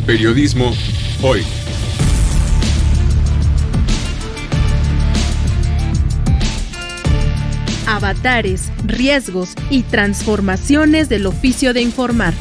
Periodismo hoy. Avatares, riesgos y transformaciones del oficio de informar.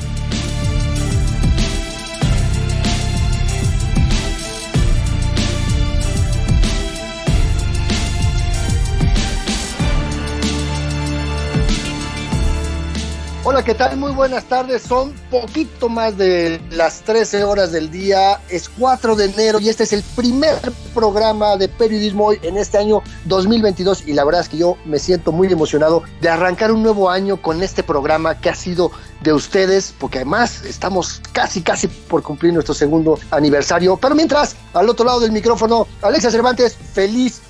Hola, ¿qué tal? Muy buenas tardes. Son poquito más de las 13 horas del día. Es 4 de enero y este es el primer programa de Periodismo Hoy en este año 2022. Y la verdad es que yo me siento muy emocionado de arrancar un nuevo año con este programa que ha sido de ustedes, porque además estamos casi por cumplir nuestro segundo aniversario. Pero mientras, al otro lado del micrófono, Alexia Cervantes, feliz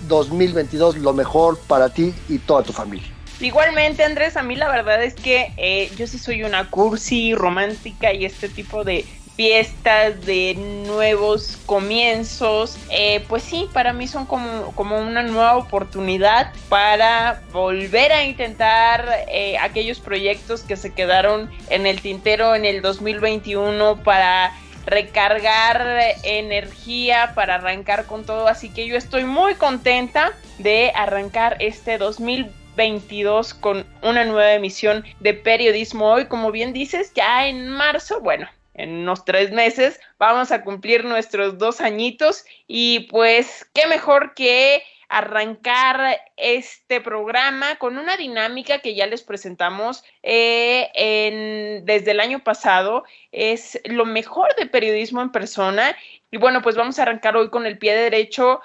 2022, lo mejor para ti y toda tu familia. Igualmente, Andrés, a mí la verdad es que yo sí soy una cursi romántica y este tipo de fiestas, de nuevos comienzos, pues sí, para mí son como una nueva oportunidad para volver a intentar aquellos proyectos que se quedaron en el tintero en el 2021 para recargar energía, para arrancar con todo, así que yo estoy muy contenta de arrancar este 2022 con una nueva emisión de Periodismo Hoy. Como bien dices, ya en marzo, bueno, en unos 3 meses vamos a cumplir nuestros 2 añitos y pues qué mejor que arrancar este programa con una dinámica que ya les presentamos desde el año pasado. Es lo mejor de periodismo en persona. Y bueno, pues vamos a arrancar hoy con el pie derecho,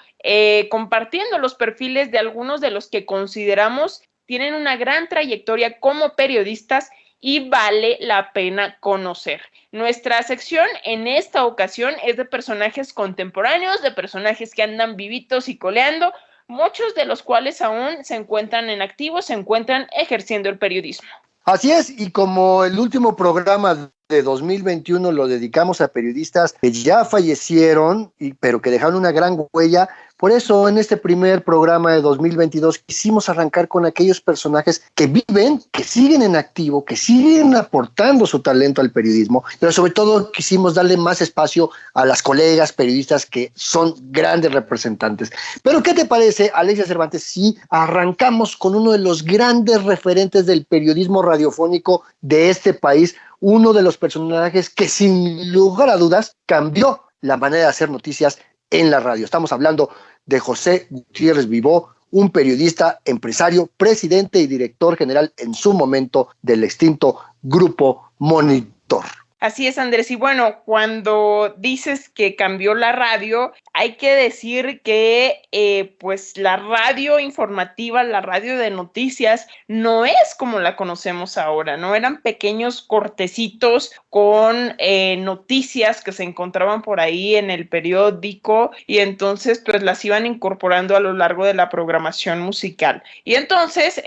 compartiendo los perfiles de algunos de los que consideramos tienen una gran trayectoria como periodistas y vale la pena conocer. Nuestra sección en esta ocasión es de personajes contemporáneos, de personajes que andan vivitos y coleando, muchos de los cuales aún se encuentran en activo, se encuentran ejerciendo el periodismo. Así es, y como el último programa de 2021 lo dedicamos a periodistas que ya fallecieron, pero que dejaron una gran huella, por eso en este primer programa de 2022 quisimos arrancar con aquellos personajes que viven, que siguen en activo, que siguen aportando su talento al periodismo, pero sobre todo quisimos darle más espacio a las colegas periodistas que son grandes representantes. Pero ¿qué te parece, Alexia Cervantes, si arrancamos con uno de los grandes referentes del periodismo radiofónico de este país, uno de los personajes que sin lugar a dudas cambió la manera de hacer noticias en la radio? Estamos hablando de José Gutiérrez Vivó, un periodista, empresario, presidente y director general en su momento del extinto Grupo Monitor. Así es, Andrés. Y bueno, cuando dices que cambió la radio, hay que decir que pues la radio informativa, la radio de noticias, no es como la conocemos ahora, ¿no? Eran pequeños cortecitos con noticias que se encontraban por ahí en el periódico y entonces pues las iban incorporando a lo largo de la programación musical. Y entonces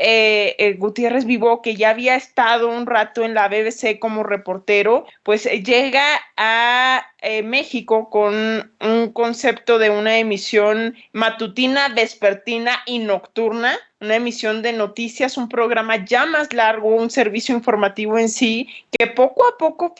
Gutiérrez Vivó, que ya había estado un rato en la BBC como reportero, pues llega a México con un concepto de una emisión matutina, vespertina y nocturna, una emisión de noticias, un programa ya más largo, un servicio informativo en sí, que poco a poco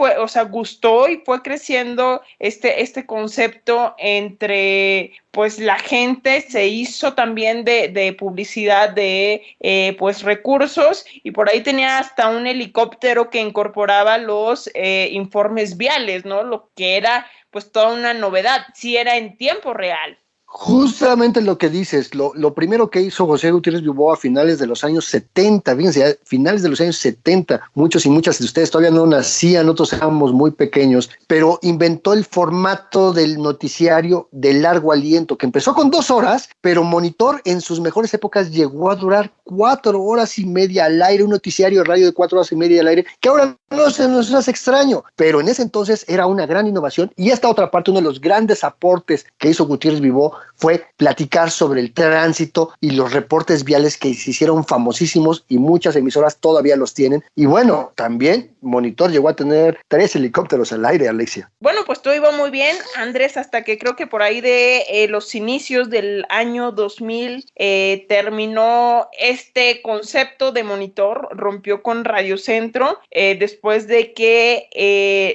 gustó y fue creciendo este concepto entre pues la gente, se hizo también de publicidad de pues recursos y por ahí tenía hasta un helicóptero que incorporaba los informes viales, ¿no? Lo que era pues toda una novedad, sí era en tiempo real. Justamente lo que dices, lo primero que hizo José Gutiérrez Vivó a finales de los años 70, fíjense, a finales de los años 70, muchos y muchas de ustedes todavía no nacían, nosotros éramos muy pequeños, pero inventó el formato del noticiario de largo aliento, que empezó con 2 horas, pero Monitor en sus mejores épocas llegó a durar 4 horas y media al aire, un noticiario de radio de 4 horas y media al aire, que ahora no se nos hace extraño, pero en ese entonces era una gran innovación. Y esta otra parte, uno de los grandes aportes que hizo Gutiérrez Vivó fue platicar sobre el tránsito y los reportes viales que se hicieron famosísimos y muchas emisoras todavía los tienen. Y bueno, también Monitor llegó a tener 3 helicópteros al aire, Alexia. Bueno, pues todo iba muy bien, Andrés, hasta que creo que por ahí de los inicios del año 2000 terminó este concepto de Monitor, rompió con Radio Centro, después de que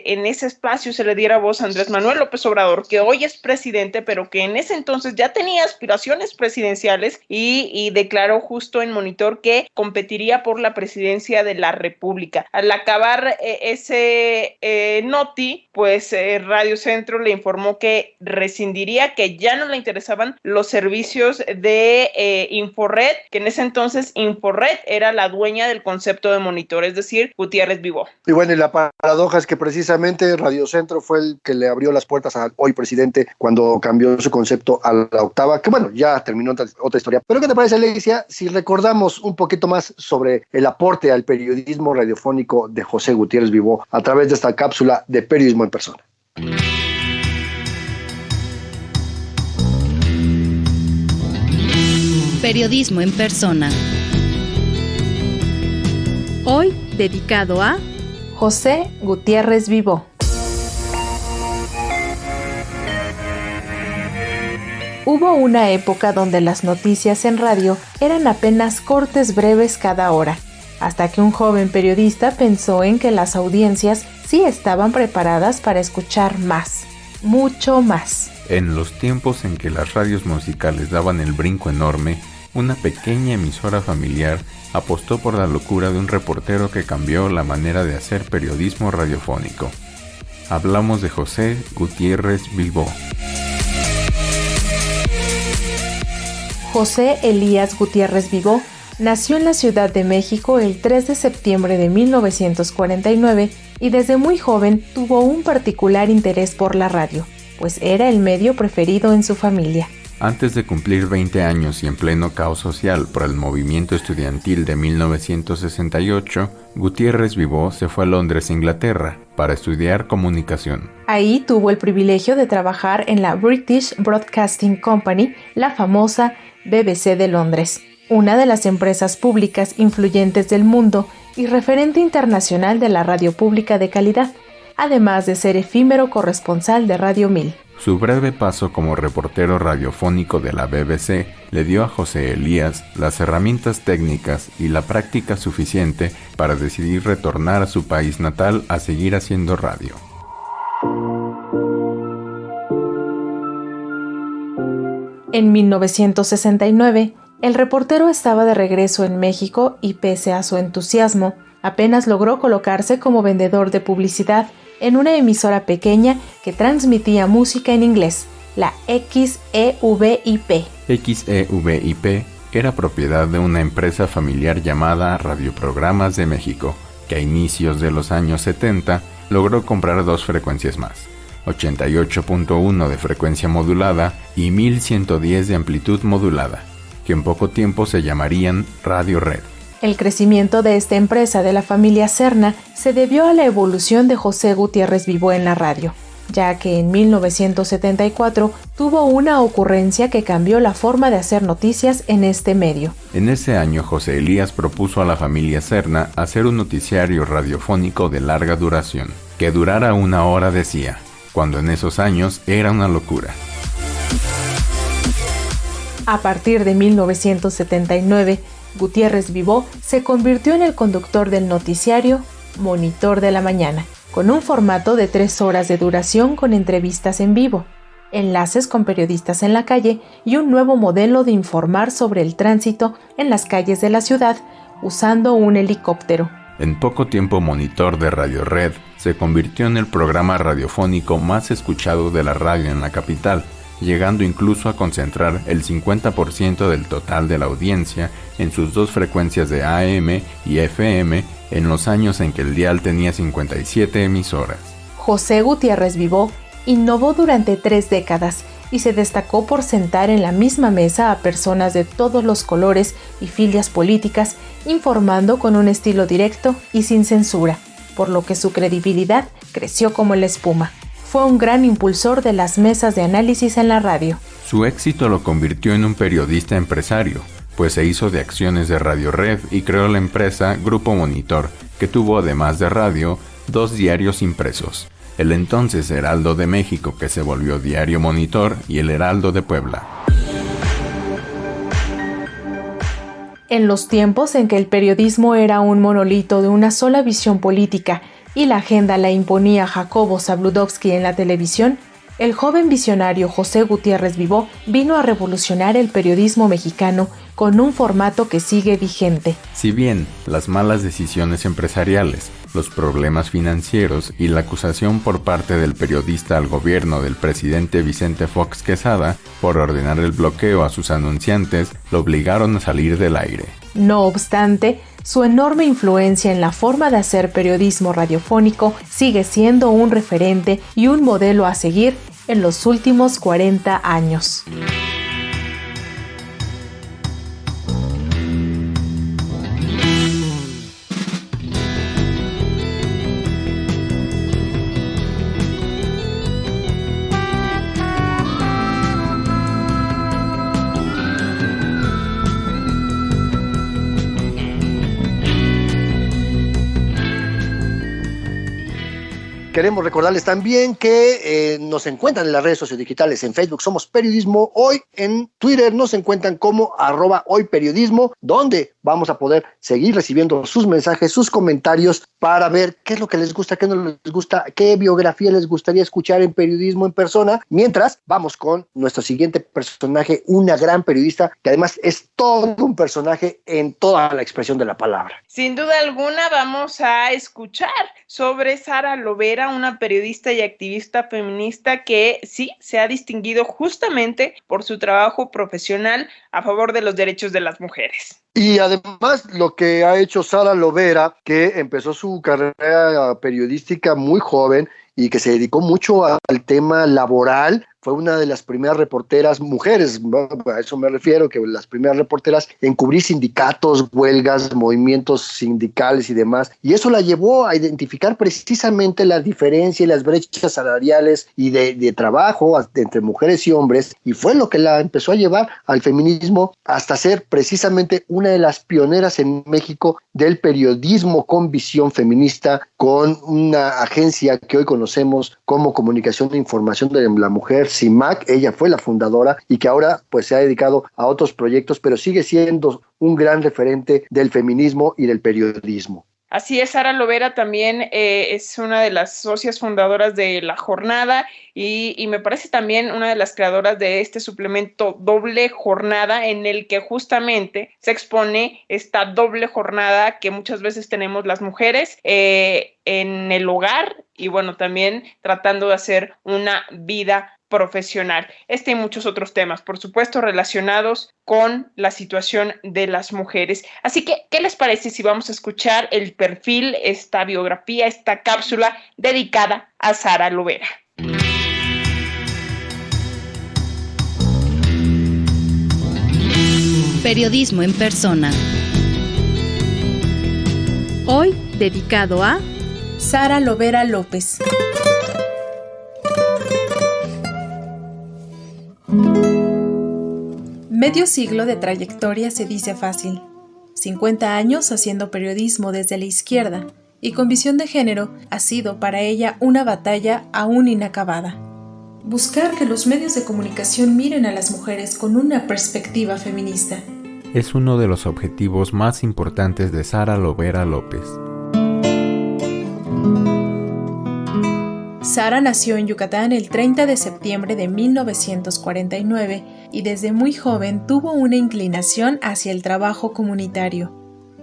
en ese espacio se le diera voz a Andrés Manuel López Obrador, que hoy es presidente, pero que en ese entonces ya tenía aspiraciones presidenciales y declaró justo en Monitor que competiría por la presidencia de la República. Al acabar ese noti, pues Radio Centro le informó que rescindiría, que ya no le interesaban los servicios de Inforred, que en ese entonces Inforred era la dueña del concepto de Monitor, es decir, Gutiérrez Vivó. Y bueno, y la paradoja es que precisamente Radio Centro fue el que le abrió las puertas al hoy presidente cuando cambió su concepto a la octava, que bueno, ya terminó otra historia. Pero ¿qué te parece, Alicia, si recordamos un poquito más sobre el aporte al periodismo radiofónico de José Gutiérrez Vivó a través de esta cápsula de Periodismo en Persona? Periodismo en Persona. Hoy dedicado a José Gutiérrez Vivó. Hubo una época donde las noticias en radio eran apenas cortes breves cada hora, hasta que un joven periodista pensó en que las audiencias sí estaban preparadas para escuchar más, mucho más. En los tiempos en que las radios musicales daban el brinco enorme, una pequeña emisora familiar apostó por la locura de un reportero que cambió la manera de hacer periodismo radiofónico. Hablamos de José Gutiérrez Vivó. José Elías Gutiérrez Vivó nació en la Ciudad de México el 3 de septiembre de 1949 y desde muy joven tuvo un particular interés por la radio, pues era el medio preferido en su familia. Antes de cumplir 20 años y en pleno caos social por el movimiento estudiantil de 1968, Gutiérrez Vivó se fue a Londres, Inglaterra, para estudiar comunicación. Ahí tuvo el privilegio de trabajar en la British Broadcasting Company, la famosa BBC de Londres, una de las empresas públicas influyentes del mundo y referente internacional de la radio pública de calidad, además de ser efímero corresponsal de Radio 1000. Su breve paso como reportero radiofónico de la BBC le dio a José Elías las herramientas técnicas y la práctica suficiente para decidir retornar a su país natal a seguir haciendo radio. En 1969, el reportero estaba de regreso en México y pese a su entusiasmo, apenas logró colocarse como vendedor de publicidad en una emisora pequeña que transmitía música en inglés, la XEVIP. XEVIP era propiedad de una empresa familiar llamada Radioprogramas de México, que a inicios de los años 70 logró comprar 2 frecuencias más, 88.1 de frecuencia modulada y 1110 de amplitud modulada, que en poco tiempo se llamarían Radio Red. El crecimiento de esta empresa de la familia Serna se debió a la evolución de José Gutiérrez Vivó en la radio, ya que en 1974 tuvo una ocurrencia que cambió la forma de hacer noticias en este medio. En ese año, José Elías propuso a la familia Serna hacer un noticiario radiofónico de larga duración, que durara 1 hora, decía, cuando en esos años era una locura. A partir de 1979, Gutiérrez Vivó se convirtió en el conductor del noticiario Monitor de la Mañana, con un formato de 3 horas de duración con entrevistas en vivo, enlaces con periodistas en la calle y un nuevo modelo de informar sobre el tránsito en las calles de la ciudad usando un helicóptero. En poco tiempo, Monitor de Radio Red se convirtió en el programa radiofónico más escuchado de la radio en la capital, llegando incluso a concentrar el 50% del total de la audiencia en sus 2 frecuencias de AM y FM en los años en que el dial tenía 57 emisoras. José Gutiérrez Vivó innovó durante 3 décadas y se destacó por sentar en la misma mesa a personas de todos los colores y filias políticas, informando con un estilo directo y sin censura, por lo que su credibilidad creció como la espuma. fue un gran impulsor de las mesas de análisis en la radio. Su éxito lo convirtió en un periodista empresario, pues se hizo de acciones de Radio Red y creó la empresa Grupo Monitor, que tuvo además de radio, 2 diarios impresos, el entonces Heraldo de México, que se volvió Diario Monitor, y el Heraldo de Puebla. En los tiempos en que el periodismo era un monolito de una sola visión política y la agenda la imponía Jacobo Zabludovsky en la televisión, el joven visionario José Gutiérrez Vivó vino a revolucionar el periodismo mexicano con un formato que sigue vigente. Si bien las malas decisiones empresariales, los problemas financieros y la acusación por parte del periodista al gobierno del presidente Vicente Fox Quesada por ordenar el bloqueo a sus anunciantes lo obligaron a salir del aire. No obstante, su enorme influencia en la forma de hacer periodismo radiofónico sigue siendo un referente y un modelo a seguir en los últimos 40 años. Queremos recordarles también que nos encuentran en las redes sociodigitales. En Facebook somos Periodismo Hoy, en Twitter nos encuentran como @hoyperiodismo, donde vamos a poder seguir recibiendo sus mensajes, sus comentarios, para ver qué es lo que les gusta, qué no les gusta, qué biografía les gustaría escuchar en Periodismo en Persona. Mientras, vamos con nuestro siguiente personaje, una gran periodista, que además es todo un personaje en toda la expresión de la palabra. Sin duda alguna vamos a escuchar sobre Sara Lovera, una periodista y activista feminista que sí se ha distinguido justamente por su trabajo profesional a favor de los derechos de las mujeres. Y además lo que ha hecho Sara Lovera, que empezó su carrera periodística muy joven y que se dedicó mucho al tema laboral, fue una de las primeras reporteras mujeres, a eso me refiero, que las primeras reporteras en cubrir sindicatos, huelgas, movimientos sindicales y demás, y eso la llevó a identificar precisamente la diferencia y las brechas salariales y de trabajo entre mujeres y hombres, y fue lo que la empezó a llevar al feminismo hasta ser precisamente una de las pioneras en México del periodismo con visión feminista, con una agencia que hoy conocemos como Comunicación e Información de la Mujer, CIMAC. Ella fue la fundadora y que ahora pues se ha dedicado a otros proyectos, pero sigue siendo un gran referente del feminismo y del periodismo. Así es, Sara Lovera también es una de las socias fundadoras de La Jornada y me parece también una de las creadoras de este suplemento Doble Jornada, en el que justamente se expone esta doble jornada que muchas veces tenemos las mujeres en el hogar y bueno, también tratando de hacer una vida profesional. Este y muchos otros temas, por supuesto, relacionados con la situación de las mujeres. Así que, ¿qué les parece si vamos a escuchar el perfil, esta biografía, esta cápsula dedicada a Sara Lovera? Periodismo en Persona. Hoy dedicado a Sara Lovera López. Medio siglo de trayectoria se dice fácil. 50 años haciendo periodismo desde la izquierda y con visión de género ha sido para ella una batalla aún inacabada. Buscar que los medios de comunicación miren a las mujeres con una perspectiva feminista es uno de los objetivos más importantes de Sara Lovera López. Sara nació en Yucatán el 30 de septiembre de 1949 y desde muy joven tuvo una inclinación hacia el trabajo comunitario.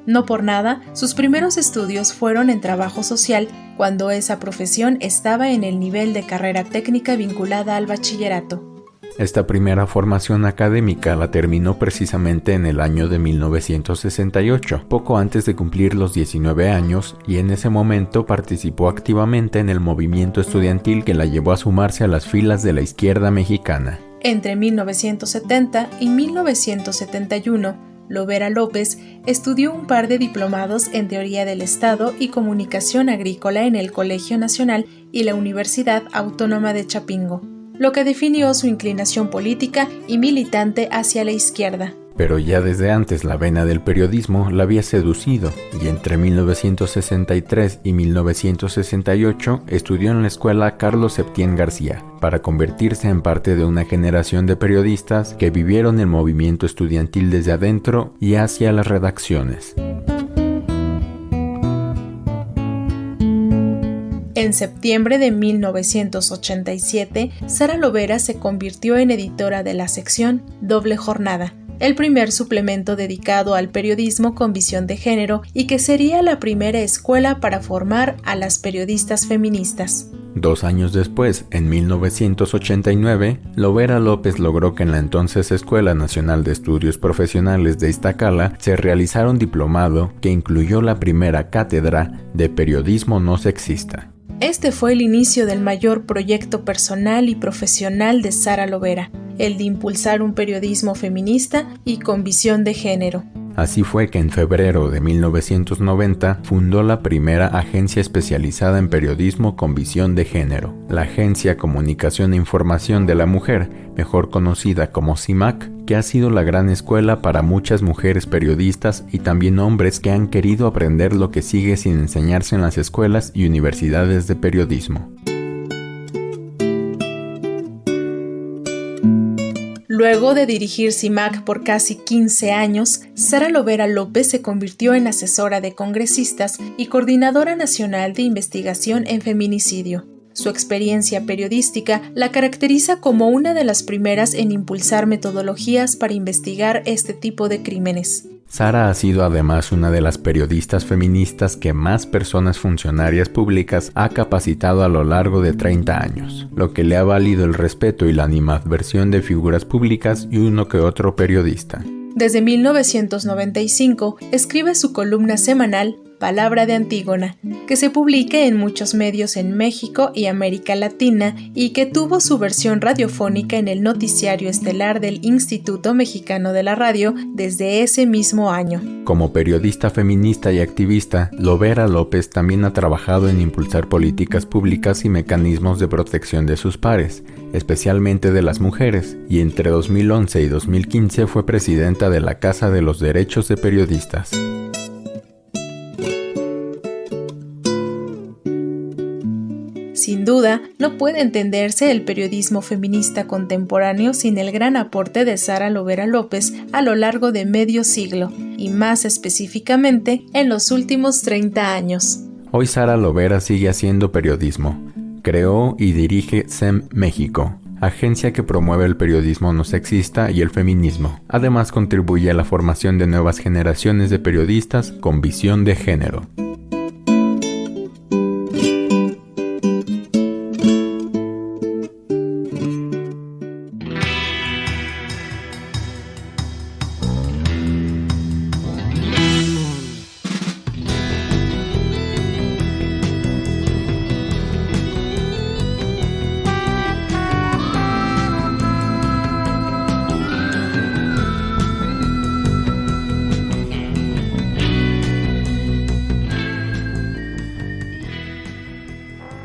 No por nada, sus primeros estudios fueron en trabajo social, cuando esa profesión estaba en el nivel de carrera técnica vinculada al bachillerato. Esta primera formación académica la terminó precisamente en el año de 1968, poco antes de cumplir los 19 años, y en ese momento participó activamente en el movimiento estudiantil que la llevó a sumarse a las filas de la izquierda mexicana. Entre 1970 y 1971, Lovera López estudió un par de diplomados en Teoría del Estado y Comunicación Agrícola en el Colegio Nacional y la Universidad Autónoma de Chapingo, lo que definió su inclinación política y militante hacia la izquierda. Pero ya desde antes la vena del periodismo la había seducido, y entre 1963 y 1968 estudió en la escuela Carlos Septién García, para convertirse en parte de una generación de periodistas que vivieron el movimiento estudiantil desde adentro y hacia las redacciones. En septiembre de 1987, Sara Lovera se convirtió en editora de la sección Doble Jornada, el primer suplemento dedicado al periodismo con visión de género y que sería la primera escuela para formar a las periodistas feministas. 2 años después, en 1989, Lovera López logró que en la entonces Escuela Nacional de Estudios Profesionales de Iztacala se realizara un diplomado que incluyó la primera cátedra de periodismo no sexista. Este fue el inicio del mayor proyecto personal y profesional de Sara Lovera, el de impulsar un periodismo feminista y con visión de género. Así fue que en febrero de 1990 fundó la primera agencia especializada en periodismo con visión de género, la Agencia Comunicación e Información de la Mujer, mejor conocida como CIMAC, que ha sido la gran escuela para muchas mujeres periodistas y también hombres que han querido aprender lo que sigue sin enseñarse en las escuelas y universidades de periodismo. Luego de dirigir CIMAC por casi 15 años, Sara Lovera López se convirtió en asesora de congresistas y coordinadora nacional de investigación en feminicidio. Su experiencia periodística la caracteriza como una de las primeras en impulsar metodologías para investigar este tipo de crímenes. Sara ha sido además una de las periodistas feministas que más personas funcionarias públicas ha capacitado a lo largo de 30 años, lo que le ha valido el respeto y la animadversión de figuras públicas y uno que otro periodista. Desde 1995 escribe su columna semanal Palabra de Antígona, que se publica en muchos medios en México y América Latina y que tuvo su versión radiofónica en el noticiario estelar del Instituto Mexicano de la Radio desde ese mismo año. Como periodista feminista y activista, Lovera López también ha trabajado en impulsar políticas públicas y mecanismos de protección de sus pares, especialmente de las mujeres, y entre 2011 y 2015 fue presidenta de la Casa de los Derechos de Periodistas. Sin duda, no puede entenderse el periodismo feminista contemporáneo sin el gran aporte de Sara Lovera López a lo largo de medio siglo, y más específicamente en los últimos 30 años. Hoy Sara Lovera sigue haciendo periodismo. Creó y dirige SEM México, agencia que promueve el periodismo no sexista y el feminismo. Además contribuye a la formación de nuevas generaciones de periodistas con visión de género.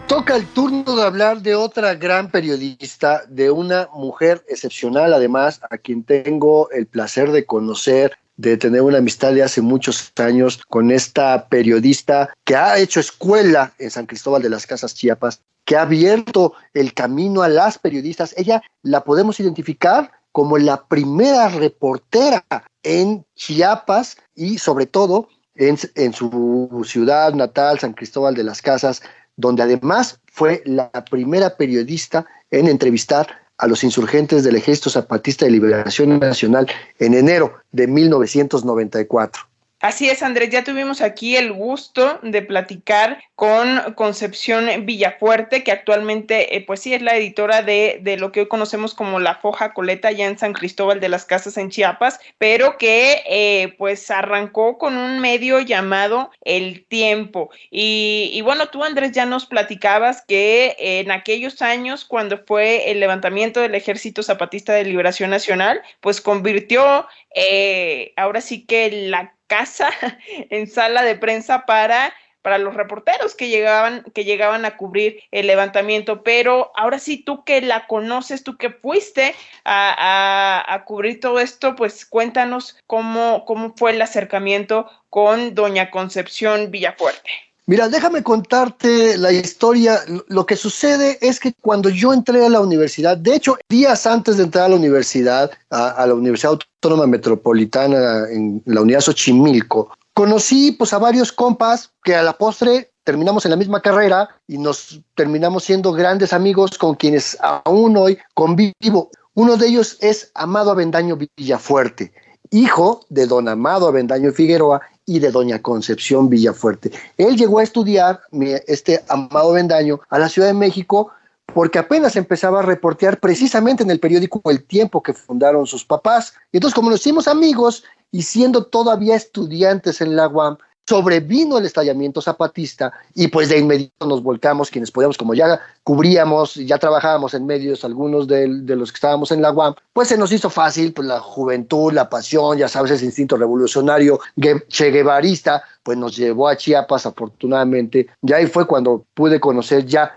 Toca el turno de hablar de otra gran periodista, de una mujer excepcional, además, a quien tengo el placer de conocer, de tener una amistad de hace muchos años con esta periodista que ha hecho escuela en San Cristóbal de las Casas, Chiapas, que ha abierto el camino a las periodistas. Ella la podemos identificar como la primera reportera en Chiapas y sobre todo en su ciudad natal, San Cristóbal de las Casas, donde además fue la primera periodista en entrevistar a los insurgentes del Ejército Zapatista de Liberación Nacional en enero de 1994. Así es, Andrés, ya tuvimos aquí el gusto de platicar con Concepción Villafuerte, que actualmente pues sí es la editora de lo que hoy conocemos como La Foja Coleta, ya en San Cristóbal de las Casas en Chiapas, pero que pues arrancó con un medio llamado El Tiempo. Y bueno, tú, Andrés, ya nos platicabas que en aquellos años, cuando fue el levantamiento del Ejército Zapatista de Liberación Nacional, pues convirtió ahora sí que la casa en sala de prensa para los reporteros que llegaban a cubrir el levantamiento. Pero ahora sí, tú que la conoces, tú que fuiste a cubrir todo esto, pues cuéntanos cómo fue el acercamiento con doña Concepción Villafuerte. Mira, déjame contarte la historia. Lo que sucede es que cuando yo entré a la universidad, de hecho, días antes de entrar a la universidad, a la Universidad Autónoma Metropolitana en la Unidad Xochimilco, conocí pues a varios compas que a la postre terminamos en la misma carrera y nos terminamos siendo grandes amigos con quienes aún hoy convivo. Uno de ellos es Amado Avendaño Villafuerte, hijo de don Amado Avendaño Figueroa y de doña Concepción Villafuerte. Él llegó a estudiar, Amado Avendaño, a la Ciudad de México porque apenas empezaba a reportear precisamente en el periódico El Tiempo que fundaron sus papás. Y entonces, como nos hicimos amigos y siendo todavía estudiantes en la UAM, sobrevino el estallamiento zapatista y pues de inmediato nos volcamos quienes podíamos, como ya cubríamos, ya trabajábamos en medios, algunos de los que estábamos en la UAM, pues se nos hizo fácil, pues la juventud, la pasión, ya sabes, ese instinto revolucionario che guevarista, pues nos llevó a Chiapas afortunadamente. Ya ahí fue cuando pude conocer ya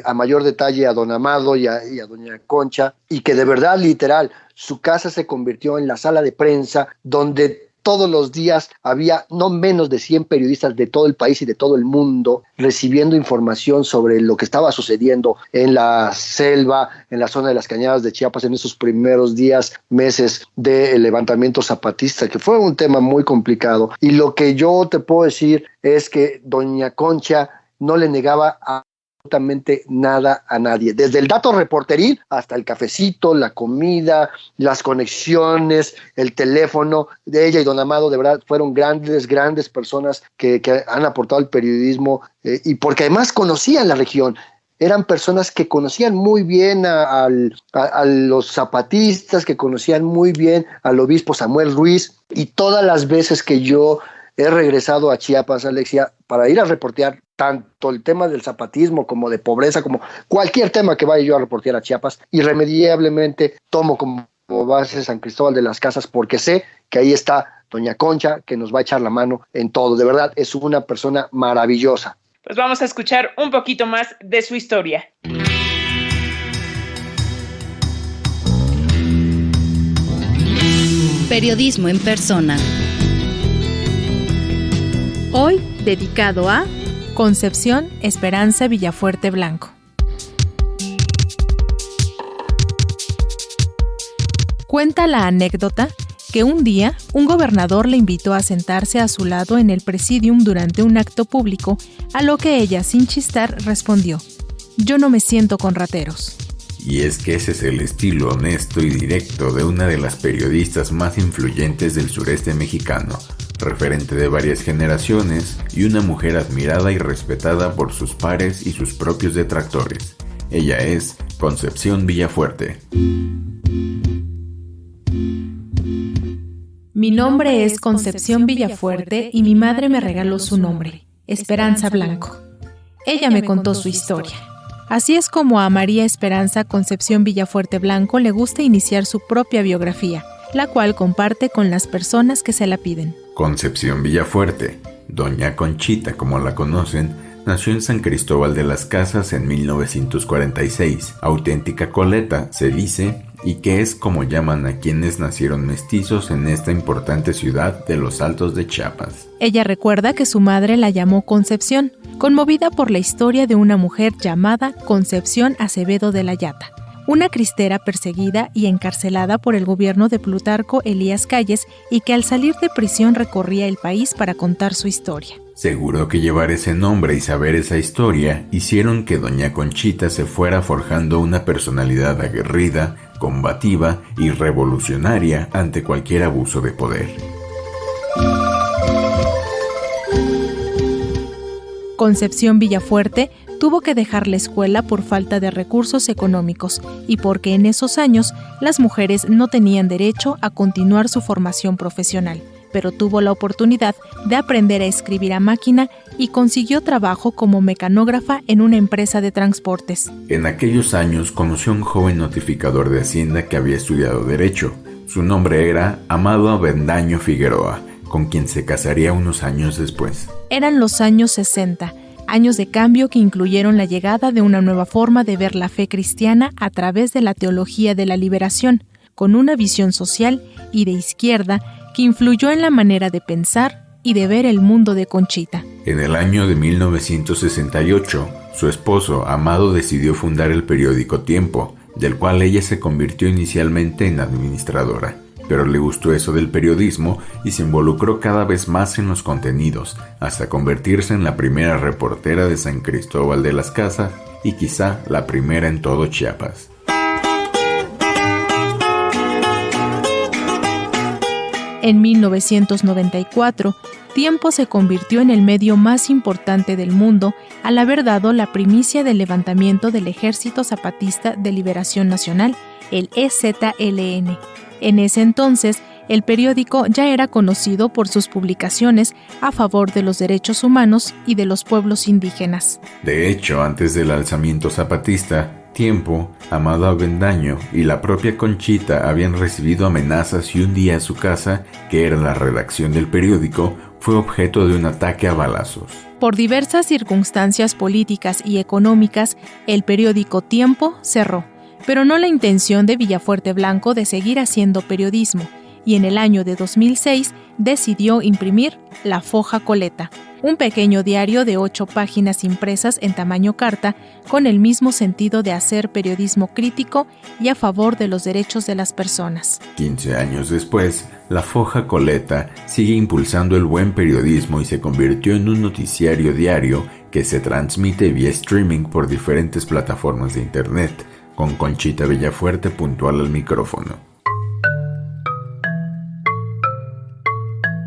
a mayor detalle a don Amado y a doña Concha, y que de verdad, literal, su casa se convirtió en la sala de prensa donde todos los días había no menos de 100 periodistas de todo el país y de todo el mundo recibiendo información sobre lo que estaba sucediendo en la selva, en la zona de las Cañadas de Chiapas en esos primeros días, meses del levantamiento zapatista, que fue un tema muy complicado. Y lo que yo te puedo decir es que doña Concha no le negaba absolutamente nada a nadie, desde el dato reporteril hasta el cafecito, la comida, las conexiones, el teléfono. De ella y don Amado de verdad fueron grandes personas que han aportado al periodismo, y porque además conocían la región. Eran personas que conocían muy bien a los zapatistas, que conocían muy bien al obispo Samuel Ruiz, y todas las veces que yo he regresado a Chiapas, Alexia, para ir a reportear tanto el tema del zapatismo como de pobreza, como cualquier tema que vaya yo a reportear a Chiapas, irremediablemente tomo como base San Cristóbal de las Casas, porque sé que ahí está doña Concha, que nos va a echar la mano en todo. De verdad, es una persona maravillosa. Pues vamos a escuchar un poquito más de su historia. Periodismo en persona. Hoy dedicado a Concepción Esperanza Villafuerte Blanco. Cuenta la anécdota que un día un gobernador le invitó a sentarse a su lado en el presidium durante un acto público, a lo que ella, sin chistar, respondió: «Yo no me siento con rateros». Y es que ese es el estilo honesto y directo de una de las periodistas más influyentes del sureste mexicano, referente de varias generaciones y una mujer admirada y respetada por sus pares y sus propios detractores. Ella es Concepción Villafuerte. Mi nombre es Concepción Villafuerte y mi madre me regaló su nombre, Esperanza Blanco. Ella me contó su historia. Así es como a María Esperanza Concepción Villafuerte Blanco le gusta iniciar su propia biografía, la cual comparte con las personas que se la piden. Concepción Villafuerte, doña Conchita como la conocen, nació en San Cristóbal de las Casas en 1946, auténtica coleta, se dice, y que es como llaman a quienes nacieron mestizos en esta importante ciudad de los Altos de Chiapas. Ella recuerda que su madre la llamó Concepción, conmovida por la historia de una mujer llamada Concepción Acevedo de la Llata, una cristera perseguida y encarcelada por el gobierno de Plutarco Elías Calles y que al salir de prisión recorría el país para contar su historia. Seguro que llevar ese nombre y saber esa historia hicieron que doña Conchita se fuera forjando una personalidad aguerrida, combativa y revolucionaria ante cualquier abuso de poder. Concepción Villafuerte tuvo que dejar la escuela por falta de recursos económicos y porque en esos años las mujeres no tenían derecho a continuar su formación profesional, pero tuvo la oportunidad de aprender a escribir a máquina y consiguió trabajo como mecanógrafa en una empresa de transportes. En aquellos años conoció a un joven notificador de Hacienda que había estudiado Derecho. Su nombre era Amado Avendaño Figueroa, con quien se casaría unos años después. Eran los años 60, años de cambio que incluyeron la llegada de una nueva forma de ver la fe cristiana a través de la teología de la liberación, con una visión social y de izquierda que influyó en la manera de pensar y de ver el mundo de Conchita. En el año de 1968, su esposo, Amado, decidió fundar el periódico Tiempo, del cual ella se convirtió inicialmente en administradora. Pero le gustó eso del periodismo y se involucró cada vez más en los contenidos, hasta convertirse en la primera reportera de San Cristóbal de las Casas y quizá la primera en todo Chiapas. En 1994, Tiempo se convirtió en el medio más importante del mundo al haber dado la primicia del levantamiento del Ejército Zapatista de Liberación Nacional, el EZLN. En ese entonces, el periódico ya era conocido por sus publicaciones a favor de los derechos humanos y de los pueblos indígenas. De hecho, antes del alzamiento zapatista, Tiempo, Amado Avendaño y la propia Conchita habían recibido amenazas y un día su casa, que era la redacción del periódico, fue objeto de un ataque a balazos. Por diversas circunstancias políticas y económicas, el periódico Tiempo cerró, pero no la intención de Villafuerte Blanco de seguir haciendo periodismo, y en el año de 2006 decidió imprimir La Foja Coleta, un pequeño diario de 8 páginas impresas en tamaño carta con el mismo sentido de hacer periodismo crítico y a favor de los derechos de las personas. 15 años después, La Foja Coleta sigue impulsando el buen periodismo y se convirtió en un noticiario diario que se transmite vía streaming por diferentes plataformas de internet, con Conchita Villafuerte puntual al micrófono.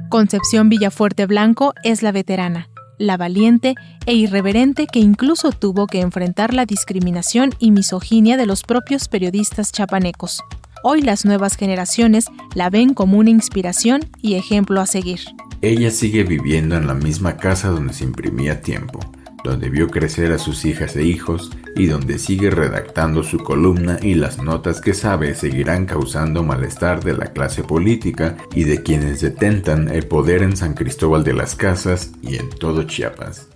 Concepción Villafuerte Blanco es la veterana, la valiente e irreverente que incluso tuvo que enfrentar la discriminación y misoginia de los propios periodistas chapanecos. Hoy las nuevas generaciones la ven como una inspiración y ejemplo a seguir. Ella sigue viviendo en la misma casa donde se imprimía Tiempo, donde vio crecer a sus hijas e hijos y donde sigue redactando su columna y las notas que sabe seguirán causando malestar de la clase política y de quienes detentan el poder en San Cristóbal de las Casas y en todo Chiapas.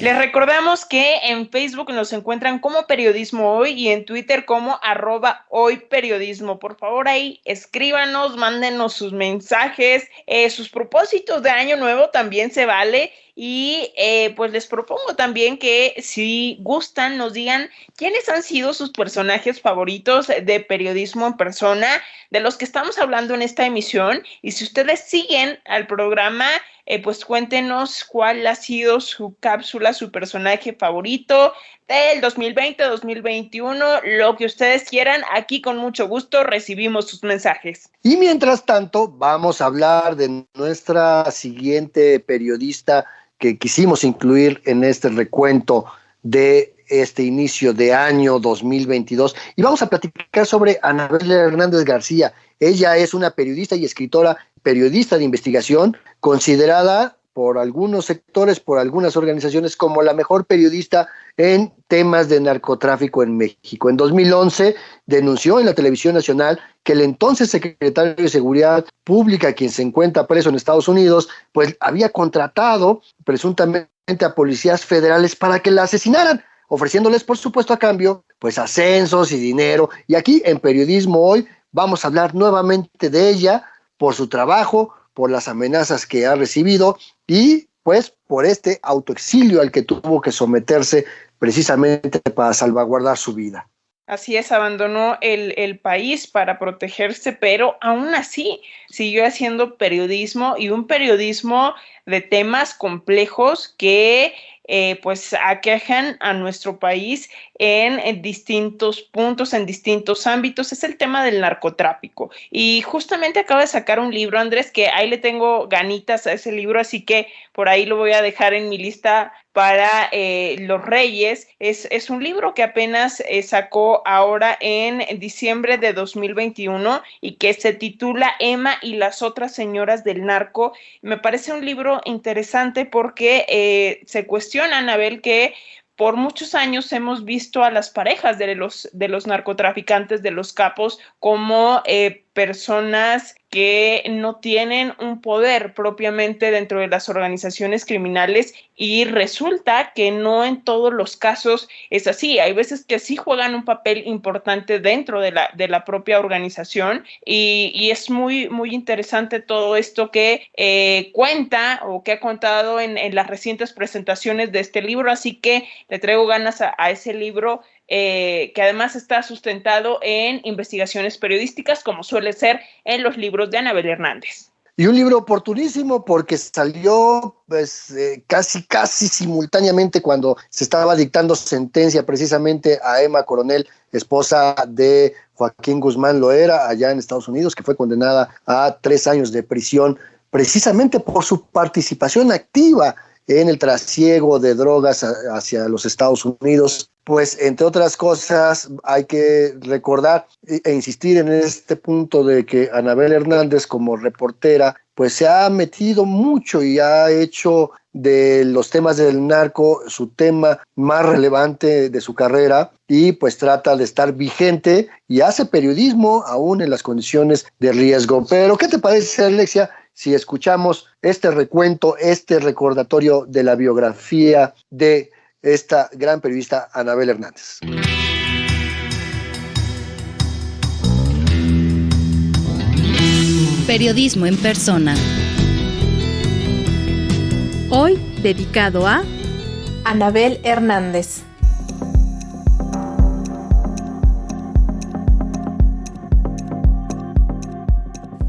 Les recordamos que en Facebook nos encuentran como Periodismo Hoy y en Twitter como @hoyperiodismo. Por favor, ahí escríbanos, mándenos sus mensajes, sus propósitos de año nuevo también se vale. Y pues les propongo también que si gustan nos digan quiénes han sido sus personajes favoritos de periodismo en persona, de los que estamos hablando en esta emisión. Y si ustedes siguen al programa, pues cuéntenos cuál ha sido su cápsula, su personaje favorito del 2020, 2021, lo que ustedes quieran. Aquí con mucho gusto recibimos sus mensajes. Y mientras tanto, vamos a hablar de nuestra siguiente periodista que quisimos incluir en este recuento de este inicio de año 2022. Y vamos a platicar sobre Anabel Hernández García. Ella es una periodista y escritora, periodista de investigación, considerada por algunos sectores, por algunas organizaciones, como la mejor periodista en temas de narcotráfico en México. En 2011 denunció en la televisión nacional que el entonces secretario de Seguridad Pública, quien se encuentra preso en Estados Unidos, pues había contratado presuntamente a policías federales para que la asesinaran, ofreciéndoles, por supuesto, a cambio, pues ascensos y dinero. Y aquí en Periodismo Hoy vamos a hablar nuevamente de ella, por su trabajo, por las amenazas que ha recibido y pues por este autoexilio al que tuvo que someterse precisamente para salvaguardar su vida. Así es, abandonó el país para protegerse, pero aún así siguió haciendo periodismo y un periodismo de temas complejos que pues aquejan a nuestro país en distintos puntos, en distintos ámbitos. Es el tema del narcotráfico. Y justamente acaba de sacar un libro, Andrés, que ahí le tengo ganitas a ese libro, así que por ahí lo voy a dejar en mi lista para los Reyes. Es un libro que apenas sacó ahora en diciembre de 2021 y que se titula Emma y las otras señoras del narco. Me parece un libro interesante porque se cuestiona, Anabel, que por muchos años hemos visto a las parejas de los narcotraficantes, de los capos, como personas que no tienen un poder propiamente dentro de las organizaciones criminales, y resulta que no en todos los casos es así. Hay veces que sí juegan un papel importante dentro de la propia organización, y es muy, muy interesante todo esto que cuenta o que ha contado en las recientes presentaciones de este libro, así que le traigo ganas a ese libro, que además está sustentado en investigaciones periodísticas, como suele ser en los libros de Anabel Hernández. Y un libro oportunísimo porque salió pues, casi simultáneamente cuando se estaba dictando sentencia precisamente a Emma Coronel, esposa de Joaquín Guzmán Loera, allá en Estados Unidos, que fue condenada a 3 años de prisión precisamente por su participación activa en el trasiego de drogas hacia los Estados Unidos. Pues, entre otras cosas, hay que recordar e insistir en este punto de que Anabel Hernández, como reportera, pues se ha metido mucho y ha hecho de los temas del narco su tema más relevante de su carrera, y pues trata de estar vigente y hace periodismo aún en las condiciones de riesgo. Pero, ¿qué te parece, Alexia, si escuchamos este recuento, este recordatorio de la biografía de esta gran periodista Anabel Hernández? Periodismo en persona. Hoy dedicado a Anabel Hernández.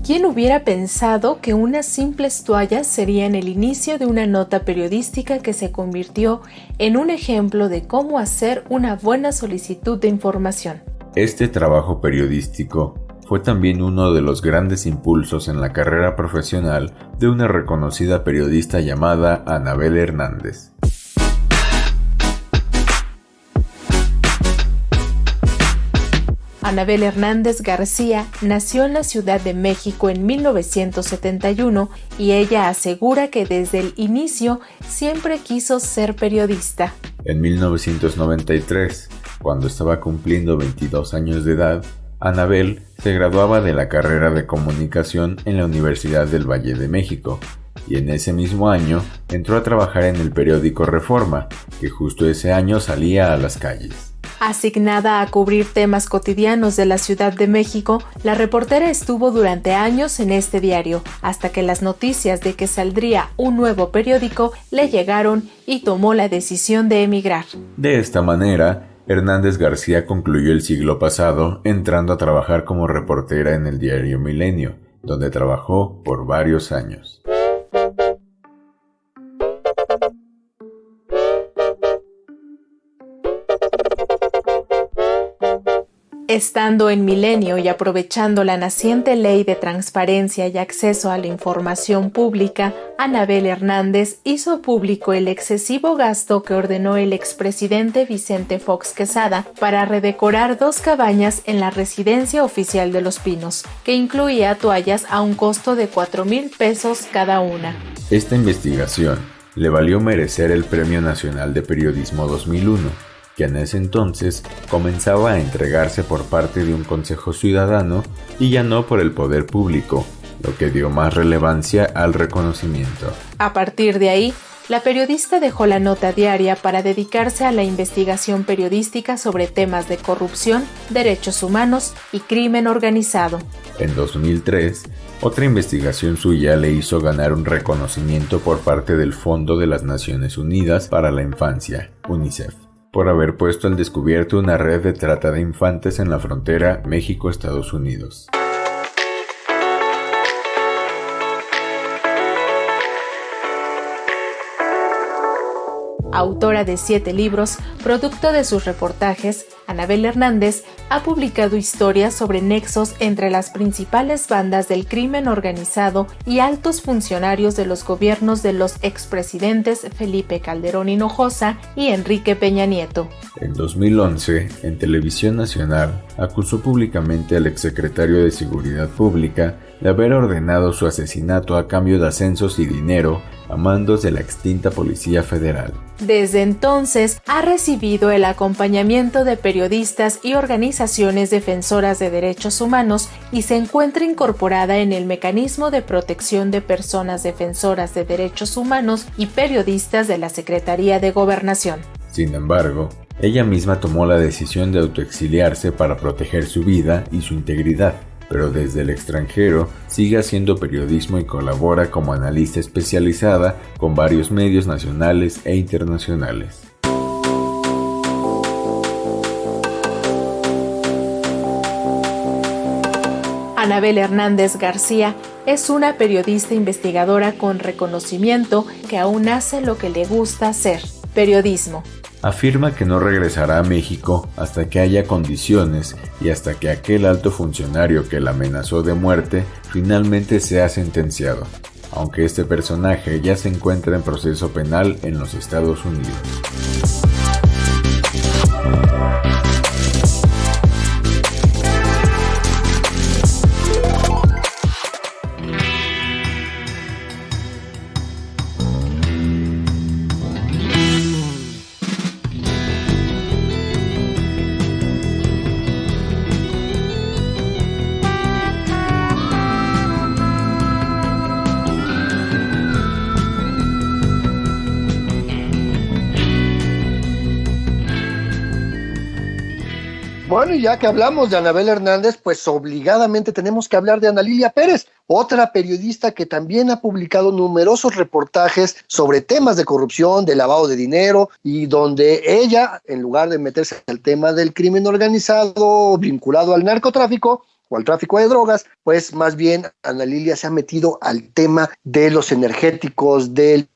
¿Quién hubiera pensado que unas simples toallas serían el inicio de una nota periodística que se convirtió en un ejemplo de cómo hacer una buena solicitud de información? Este trabajo periodístico fue también uno de los grandes impulsos en la carrera profesional de una reconocida periodista llamada Anabel Hernández. Anabel Hernández García nació en la Ciudad de México en 1971 y ella asegura que desde el inicio siempre quiso ser periodista. En 1993, cuando estaba cumpliendo 22 años de edad, Anabel se graduaba de la carrera de comunicación en la Universidad del Valle de México, y en ese mismo año entró a trabajar en el periódico Reforma, que justo ese año salía a las calles. Asignada a cubrir temas cotidianos de la Ciudad de México, la reportera estuvo durante años en este diario, hasta que las noticias de que saldría un nuevo periódico le llegaron y tomó la decisión de emigrar. De esta manera, Hernández García concluyó el siglo pasado entrando a trabajar como reportera en el diario Milenio, donde trabajó por varios años. Estando en Milenio y aprovechando la naciente ley de transparencia y acceso a la información pública, Anabel Hernández hizo público el excesivo gasto que ordenó el expresidente Vicente Fox Quesada para redecorar 2 cabañas en la residencia oficial de Los Pinos, que incluía toallas a un costo de 4,000 pesos cada una. Esta investigación le valió merecer el Premio Nacional de Periodismo 2001, que en ese entonces comenzaba a entregarse por parte de un consejo ciudadano y ya no por el poder público, lo que dio más relevancia al reconocimiento. A partir de ahí, la periodista dejó la nota diaria para dedicarse a la investigación periodística sobre temas de corrupción, derechos humanos y crimen organizado. En 2003, otra investigación suya le hizo ganar un reconocimiento por parte del Fondo de las Naciones Unidas para la Infancia, UNICEF, por haber puesto al descubierto una red de trata de infantes en la frontera México-Estados Unidos. Autora de 7 libros, producto de sus reportajes, Anabel Hernández ha publicado historias sobre nexos entre las principales bandas del crimen organizado y altos funcionarios de los gobiernos de los expresidentes Felipe Calderón Hinojosa y Enrique Peña Nieto. En 2011, en Televisión Nacional, acusó públicamente al exsecretario de Seguridad Pública de haber ordenado su asesinato a cambio de ascensos y dinero a mandos de la extinta Policía Federal. Desde entonces, ha recibido el acompañamiento de periodistas y organizaciones defensoras de derechos humanos y se encuentra incorporada en el Mecanismo de Protección de Personas Defensoras de Derechos Humanos y Periodistas de la Secretaría de Gobernación. Sin embargo, ella misma tomó la decisión de autoexiliarse para proteger su vida y su integridad, pero desde el extranjero sigue haciendo periodismo y colabora como analista especializada con varios medios nacionales e internacionales. Anabel Hernández García es una periodista investigadora con reconocimiento que aún hace lo que le gusta hacer, periodismo. Afirma que no regresará a México hasta que haya condiciones y hasta que aquel alto funcionario que la amenazó de muerte finalmente sea sentenciado, aunque este personaje ya se encuentra en proceso penal en los Estados Unidos. Bueno, y ya que hablamos de Anabel Hernández, pues obligadamente tenemos que hablar de Ana Lilia Pérez, otra periodista que también ha publicado numerosos reportajes sobre temas de corrupción, de lavado de dinero, y donde ella, en lugar de meterse al tema del crimen organizado vinculado al narcotráfico o al tráfico de drogas, pues más bien Ana Lilia se ha metido al tema de los energéticos, del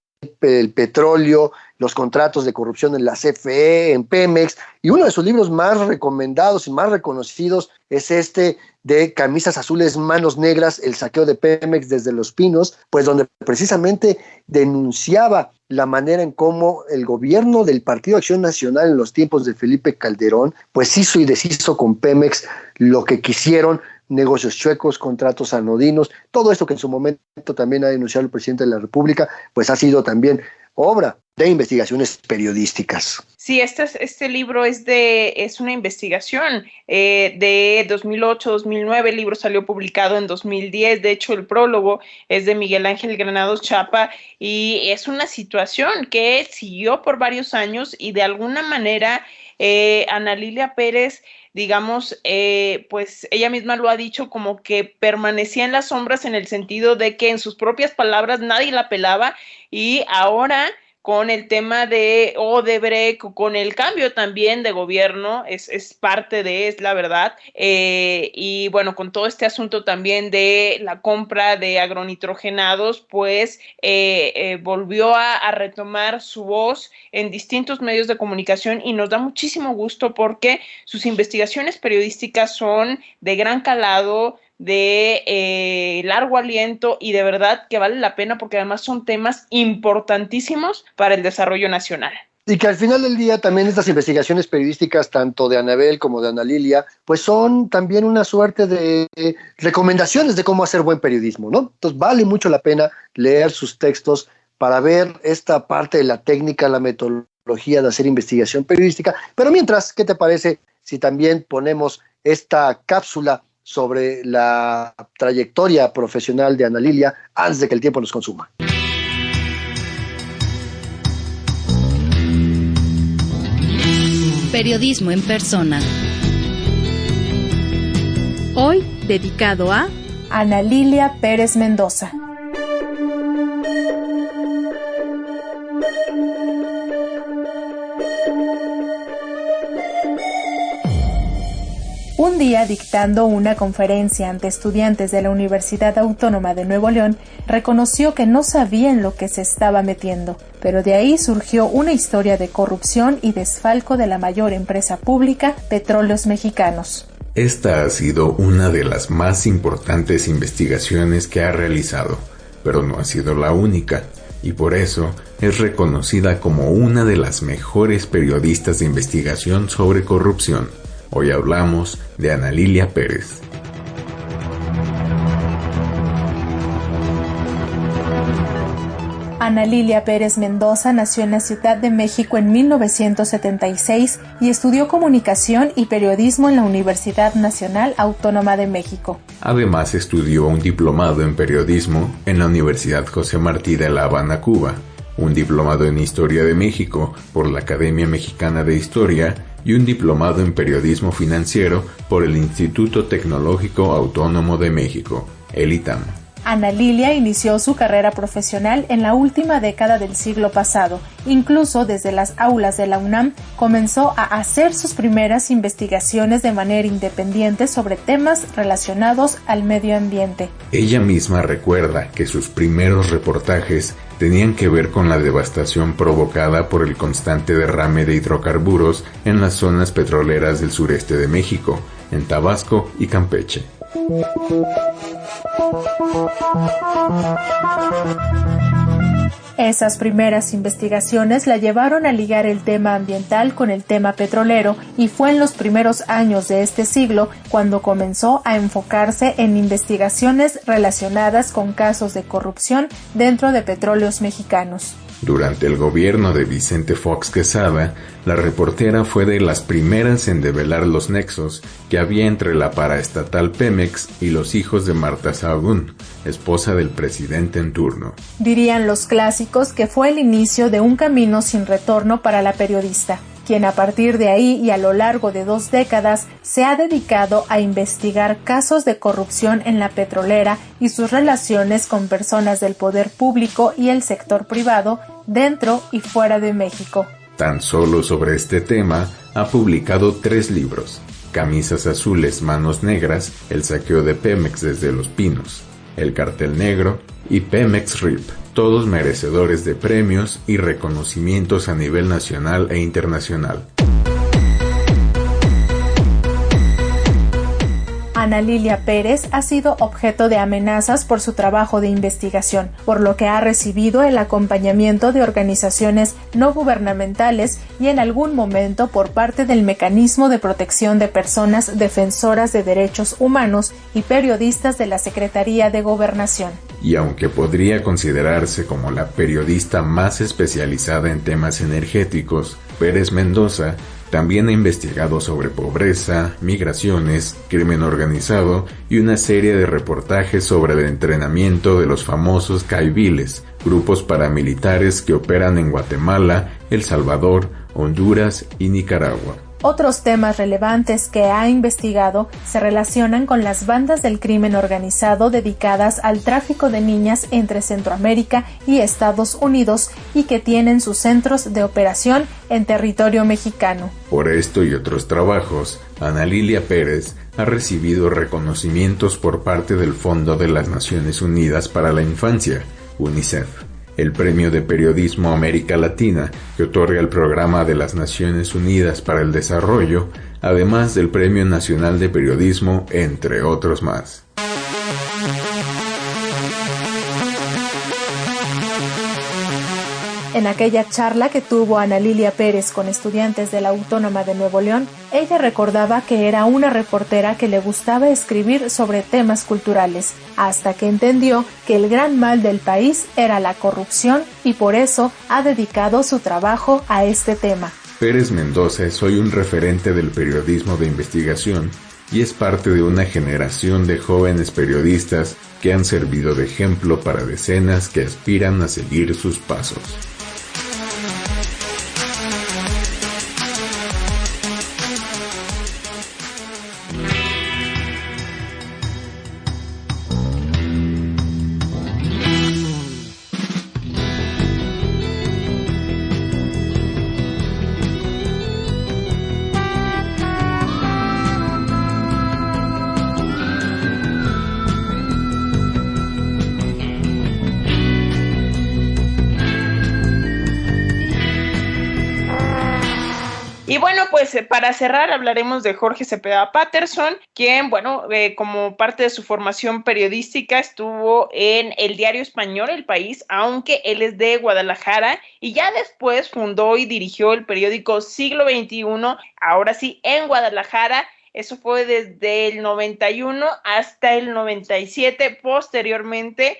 petróleo, los contratos de corrupción en la CFE, en Pemex, y uno de sus libros más recomendados y más reconocidos es este de Camisas Azules, Manos Negras, el saqueo de Pemex desde Los Pinos, pues donde precisamente denunciaba la manera en cómo el gobierno del Partido Acción Nacional en los tiempos de Felipe Calderón, pues hizo y deshizo con Pemex lo que quisieron, negocios chuecos, contratos anodinos, todo esto que en su momento también ha denunciado el presidente de la República, pues ha sido también obra de investigaciones periodísticas. Sí, este libro es una investigación de 2008-2009, el libro salió publicado en 2010, de hecho el prólogo es de Miguel Ángel Granados Chapa y es una situación que siguió por varios años y de alguna manera Ana Lilia Pérez, digamos, pues ella misma lo ha dicho, como que permanecía en las sombras en el sentido de que en sus propias palabras nadie la pelaba y ahora con el tema de Odebrecht, con el cambio también de gobierno, es parte de, es la verdad, y bueno, con todo este asunto también de la compra de agronitrogenados, pues volvió a retomar su voz en distintos medios de comunicación y nos da muchísimo gusto porque sus investigaciones periodísticas son de gran calado, de largo aliento y de verdad que vale la pena porque además son temas importantísimos para el desarrollo nacional. Y que al final del día también estas investigaciones periodísticas, tanto de Anabel como de Ana Lilia, pues son también una suerte de recomendaciones de cómo hacer buen periodismo, ¿no? Entonces vale mucho la pena leer sus textos para ver esta parte de la técnica, la metodología de hacer investigación periodística. Pero mientras, ¿qué te parece si también ponemos esta cápsula sobre la trayectoria profesional de Ana Lilia antes de que el tiempo nos consuma? Periodismo en persona. Hoy dedicado a Ana Lilia Pérez Mendoza. Un día, dictando una conferencia ante estudiantes de la Universidad Autónoma de Nuevo León, reconoció que no sabía en lo que se estaba metiendo, pero de ahí surgió una historia de corrupción y desfalco de la mayor empresa pública, Petróleos Mexicanos. Esta ha sido una de las más importantes investigaciones que ha realizado, pero no ha sido la única, y por eso es reconocida como una de las mejores periodistas de investigación sobre corrupción. Hoy hablamos de Ana Lilia Pérez. Ana Lilia Pérez Mendoza nació en la Ciudad de México en 1976 y estudió comunicación y periodismo en la Universidad Nacional Autónoma de México. Además estudió un diplomado en periodismo en la Universidad José Martí de La Habana, Cuba, un diplomado en Historia de México por la Academia Mexicana de Historia y un diplomado en periodismo financiero por el Instituto Tecnológico Autónomo de México, el ITAM. Ana Lilia inició su carrera profesional en la última década del siglo pasado. Incluso desde las aulas de la UNAM comenzó a hacer sus primeras investigaciones de manera independiente sobre temas relacionados al medio ambiente. Ella misma recuerda que sus primeros reportajes tenían que ver con la devastación provocada por el constante derrame de hidrocarburos en las zonas petroleras del sureste de México, en Tabasco y Campeche. Esas primeras investigaciones la llevaron a ligar el tema ambiental con el tema petrolero y fue en los primeros años de este siglo cuando comenzó a enfocarse en investigaciones relacionadas con casos de corrupción dentro de Petróleos Mexicanos. Durante el gobierno de Vicente Fox Quesada, la reportera fue de las primeras en develar los nexos que había entre la paraestatal Pemex y los hijos de Marta Sahagún, esposa del presidente en turno. Dirían los clásicos que fue el inicio de un camino sin retorno para la periodista, quien a partir de ahí y a lo largo de 2 décadas se ha dedicado a investigar casos de corrupción en la petrolera y sus relaciones con personas del poder público y el sector privado dentro y fuera de México. Tan solo sobre este tema ha publicado 3 libros: Camisas Azules, Manos Negras, El saqueo de Pemex desde Los Pinos, El cartel negro y Pemex RIP, todos merecedores de premios y reconocimientos a nivel nacional e internacional. Ana Lilia Pérez ha sido objeto de amenazas por su trabajo de investigación, por lo que ha recibido el acompañamiento de organizaciones no gubernamentales y en algún momento por parte del Mecanismo de Protección de Personas Defensoras de Derechos Humanos y periodistas de la Secretaría de Gobernación. Y aunque podría considerarse como la periodista más especializada en temas energéticos, Pérez Mendoza también ha investigado sobre pobreza, migraciones, crimen organizado y una serie de reportajes sobre el entrenamiento de los famosos caiviles, grupos paramilitares que operan en Guatemala, El Salvador, Honduras y Nicaragua. Otros temas relevantes que ha investigado se relacionan con las bandas del crimen organizado dedicadas al tráfico de niñas entre Centroamérica y Estados Unidos y que tienen sus centros de operación en territorio mexicano. Por esto y otros trabajos, Ana Lilia Pérez ha recibido reconocimientos por parte del Fondo de las Naciones Unidas para la Infancia, UNICEF, el Premio de Periodismo América Latina, que otorga el Programa de las Naciones Unidas para el Desarrollo, además del Premio Nacional de Periodismo, entre otros más. En aquella charla que tuvo Ana Lilia Pérez con estudiantes de la Autónoma de Nuevo León, ella recordaba que era una reportera que le gustaba escribir sobre temas culturales, hasta que entendió que el gran mal del país era la corrupción y por eso ha dedicado su trabajo a este tema. Pérez Mendoza es hoy un referente del periodismo de investigación y es parte de una generación de jóvenes periodistas que han servido de ejemplo para decenas que aspiran a seguir sus pasos. Y bueno, pues para cerrar hablaremos de Jorge Cepeda Patterson, quien, como parte de su formación periodística estuvo en el diario español El País, aunque él es de Guadalajara, y ya después fundó y dirigió el periódico Siglo XXI, ahora sí, en Guadalajara. Eso fue desde el 91 hasta el 97. Posteriormente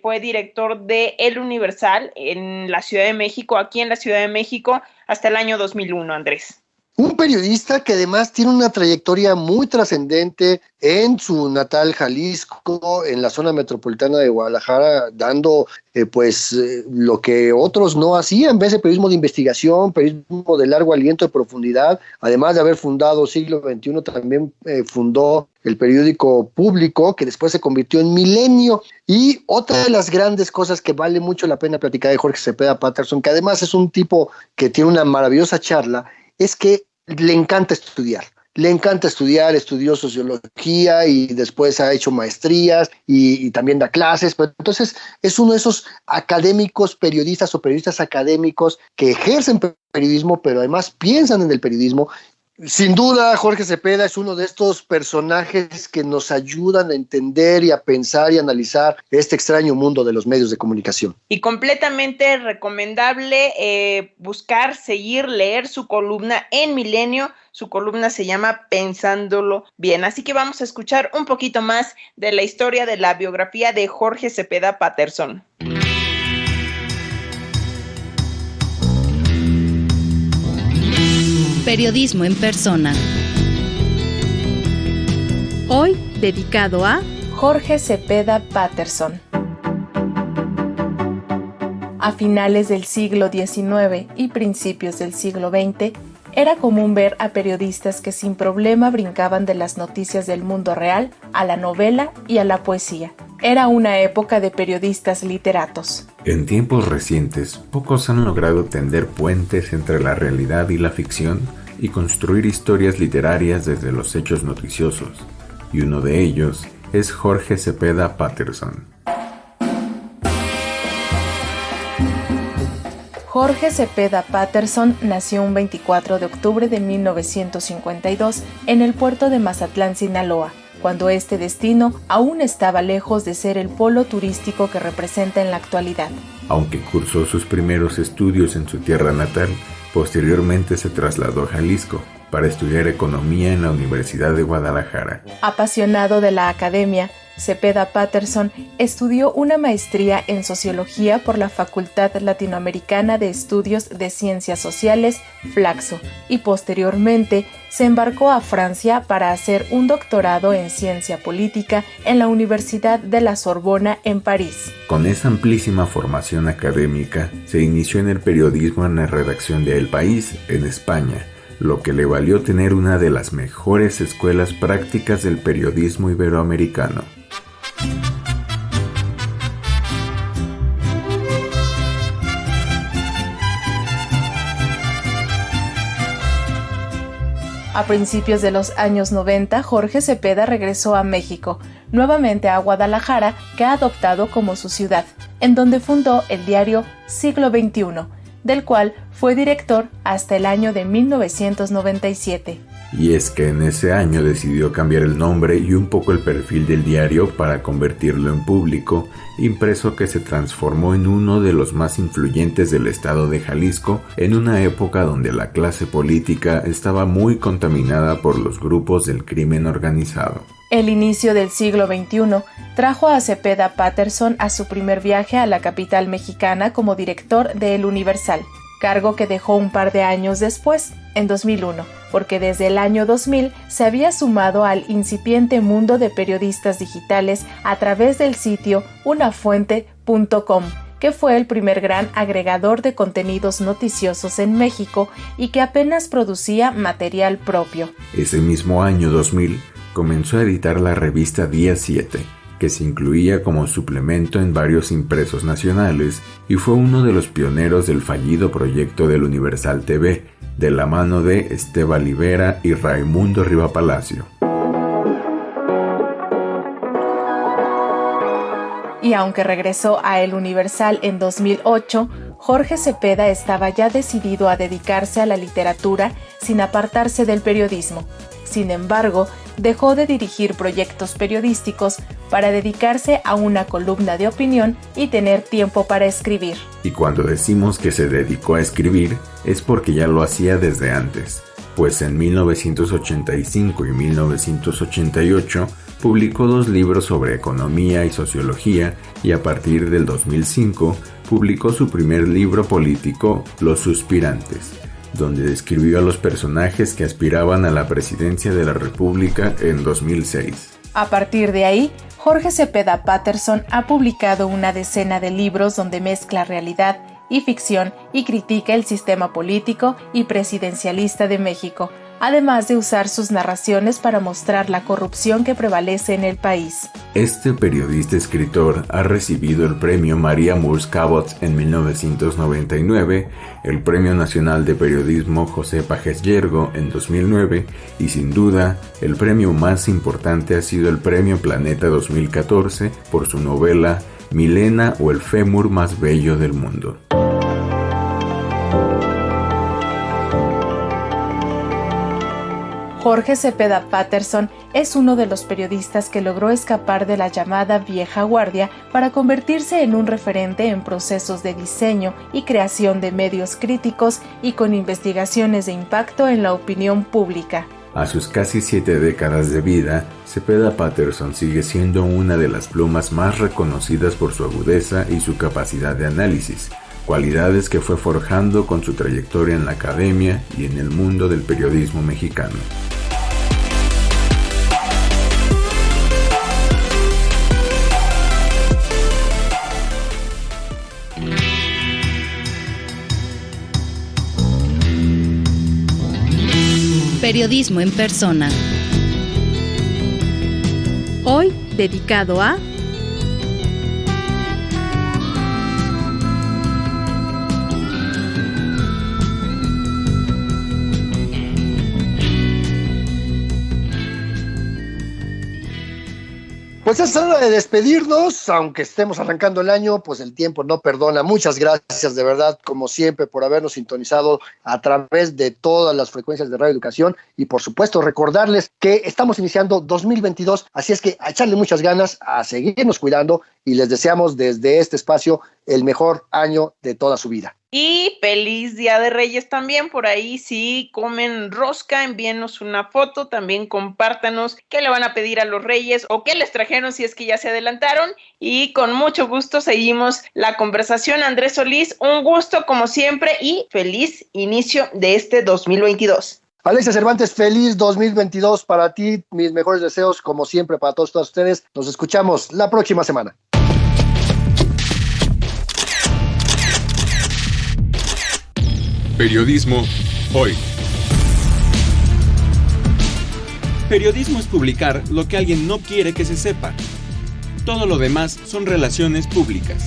fue director de El Universal en la Ciudad de México, aquí en la Ciudad de México, hasta el año 2001, Andrés. Un periodista que además tiene una trayectoria muy trascendente en su natal Jalisco, en la zona metropolitana de Guadalajara, dando lo que otros no hacían, en vez de periodismo de investigación, periodismo de largo aliento, de profundidad. Además de haber fundado Siglo XXI, también fundó el periódico Público, que después se convirtió en Milenio. Y otra de las grandes cosas que vale mucho la pena platicar de Jorge Cepeda Patterson, que además es un tipo que tiene una maravillosa charla, es que le encanta estudiar. Estudió sociología y después ha hecho maestrías y también da clases. Pero entonces es uno de esos académicos periodistas o periodistas académicos que ejercen periodismo, pero además piensan en el periodismo. Sin duda, Jorge Cepeda es uno de estos personajes que nos ayudan a entender y a pensar y analizar este extraño mundo de los medios de comunicación. Y completamente recomendable seguir, leer su columna en Milenio. Su columna se llama Pensándolo Bien. Así que vamos a escuchar un poquito más de la historia de la biografía de Jorge Cepeda Patterson. Periodismo en persona. Hoy dedicado a Jorge Cepeda Patterson. A finales del siglo XIX y principios del siglo XX, era común ver a periodistas que sin problema brincaban de las noticias del mundo real a la novela y a la poesía. Era una época de periodistas literatos. En tiempos recientes, pocos han logrado tender puentes entre la realidad y la ficción y construir historias literarias desde los hechos noticiosos, y uno de ellos es Jorge Cepeda Patterson. Jorge Cepeda Patterson nació un 24 de octubre de 1952 en el puerto de Mazatlán, Sinaloa, cuando este destino aún estaba lejos de ser el polo turístico que representa en la actualidad. Aunque cursó sus primeros estudios en su tierra natal, posteriormente se trasladó a Jalisco para estudiar economía en la Universidad de Guadalajara. Apasionado de la academia, Cepeda Patterson estudió una maestría en Sociología por la Facultad Latinoamericana de Estudios de Ciencias Sociales, Flaxo, y posteriormente se embarcó a Francia para hacer un doctorado en Ciencia Política en la Universidad de la Sorbona en París. Con esa amplísima formación académica, se inició en el periodismo en la redacción de El País, en España, lo que le valió tener una de las mejores escuelas prácticas del periodismo iberoamericano. A principios de los años 90, Jorge Cepeda regresó a México, nuevamente a Guadalajara, que ha adoptado como su ciudad, en donde fundó el diario Siglo XXI, del cual fue director hasta el año de 1997. Y es que en ese año decidió cambiar el nombre y un poco el perfil del diario para convertirlo en Público, impreso que se transformó en uno de los más influyentes del estado de Jalisco en una época donde la clase política estaba muy contaminada por los grupos del crimen organizado. El inicio del siglo XXI trajo a Cepeda Patterson a su primer viaje a la capital mexicana como director de El Universal, cargo que dejó un par de años después, en 2001, porque desde el año 2000 se había sumado al incipiente mundo de periodistas digitales a través del sitio unafuente.com, que fue el primer gran agregador de contenidos noticiosos en México y que apenas producía material propio. Ese mismo año 2000 comenzó a editar la revista Día 7, que se incluía como suplemento en varios impresos nacionales y fue uno de los pioneros del fallido proyecto del Universal TV, de la mano de Esteban Libera y Raimundo Rivapalacio. Y aunque regresó a El Universal en 2008, Jorge Cepeda estaba ya decidido a dedicarse a la literatura sin apartarse del periodismo. Sin embargo, dejó de dirigir proyectos periodísticos para dedicarse a una columna de opinión y tener tiempo para escribir. Y cuando decimos que se dedicó a escribir, es porque ya lo hacía desde antes, pues en 1985 y 1988 publicó 2 libros sobre economía y sociología y a partir del 2005 publicó su primer libro político, Los Suspirantes, donde describió a los personajes que aspiraban a la presidencia de la República en 2006. A partir de ahí, Jorge Cepeda Patterson ha publicado una decena de libros donde mezcla realidad y ficción y critica el sistema político y presidencialista de México, además de usar sus narraciones para mostrar la corrupción que prevalece en el país. Este periodista escritor ha recibido el premio María Moores Cabot en 1999, el Premio Nacional de Periodismo José Páez Llergo en 2009 y sin duda, el premio más importante ha sido el Premio Planeta 2014 por su novela Milena o el fémur más bello del mundo. Jorge Cepeda Patterson es uno de los periodistas que logró escapar de la llamada vieja guardia para convertirse en un referente en procesos de diseño y creación de medios críticos y con investigaciones de impacto en la opinión pública. A sus casi 7 décadas de vida, Cepeda Patterson sigue siendo una de las plumas más reconocidas por su agudeza y su capacidad de análisis, cualidades que fue forjando con su trayectoria en la academia y en el mundo del periodismo mexicano. Periodismo en persona. Hoy dedicado a Pues es hora de despedirnos, aunque estemos arrancando el año, pues el tiempo no perdona. Muchas gracias de verdad, como siempre, por habernos sintonizado a través de todas las frecuencias de Radio Educación y por supuesto recordarles que estamos iniciando 2022, así es que a echarle muchas ganas, a seguirnos cuidando y les deseamos desde este espacio el mejor año de toda su vida. Y feliz Día de Reyes también, por ahí si comen rosca, envíenos una foto, también compártanos qué le van a pedir a los Reyes o qué les trajeron si es que ya se adelantaron y con mucho gusto seguimos la conversación. Andrés Solís, un gusto como siempre y feliz inicio de este 2022. Alexia Cervantes, feliz 2022 para ti, mis mejores deseos como siempre para todos ustedes. Nos escuchamos la próxima semana. Periodismo hoy. Periodismo es publicar lo que alguien no quiere que se sepa. Todo lo demás son relaciones públicas.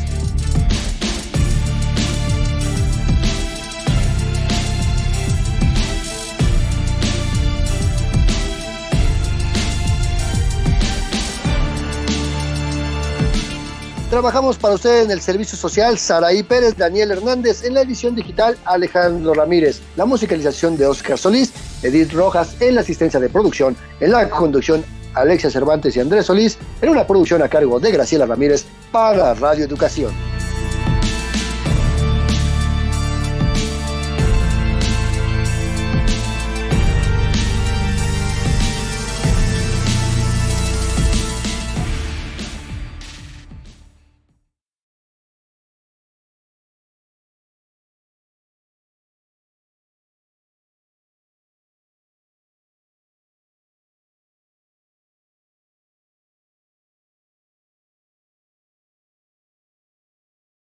Trabajamos para usted en el servicio social Saraí Pérez, Daniel Hernández, en la edición digital Alejandro Ramírez, la musicalización de Oscar Solís, Edith Rojas en la asistencia de producción, en la conducción Alexia Cervantes y Andrés Solís, en una producción a cargo de Graciela Ramírez para Radio Educación.